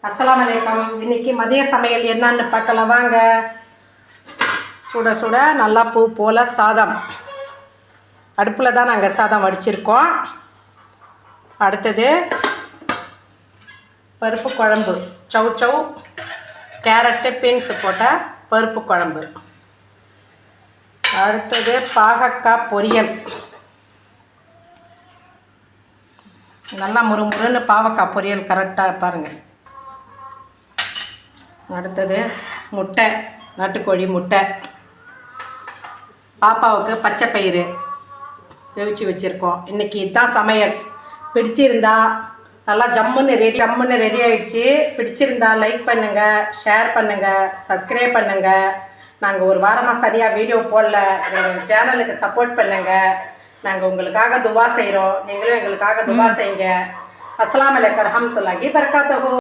அஸ்ஸலாமு அலைக்கும். இன்னைக்கு மதிய சமையல் என்னன்னு பார்க்கலாம் வாங்க. சுட சுட நல்லா பூ போல் சாதம் அடுப்பில் தான் நாங்கள் சாதம் வடிச்சிருக்கோம். அடுத்தது பருப்பு குழம்பு, சவு சவு கேரட்டு பீன்ஸு போட்ட பருப்பு குழம்பு. அடுத்தது பாகக்காய் பொரியல், நல்லா முறுமுறுன்னு பாவக்காய் பொரியல் கரெக்டாக பாருங்கள். அடுத்தது முட்டை, நாட்டுக்கோழி முட்டை. பாப்பாவுக்கு பச்சை பயிறு வேவிச்சு வச்சுருக்கோம். இன்றைக்கி இதுதான் சமையல். பிடிச்சிருந்தா நல்லா ஜம்முன்னு ரெடி ஆகிடுச்சு. பிடிச்சிருந்தா லைக் பண்ணுங்கள், ஷேர் பண்ணுங்கள், சப்ஸ்கிரைப் பண்ணுங்கள். நாங்கள் ஒரு வாரமாக சரியாக வீடியோ போடல. எங்கள் சேனலுக்கு சப்போர்ட் பண்ணுங்கள். நாங்கள் உங்களுக்காக துவா செய்கிறோம், நீங்களும் எங்களுக்காக துவா செய்யுங்க. அஸ்ஸலாமு அலைக்கும் வரஹ்மத்துல்லாஹி வபரகாத்துஹு.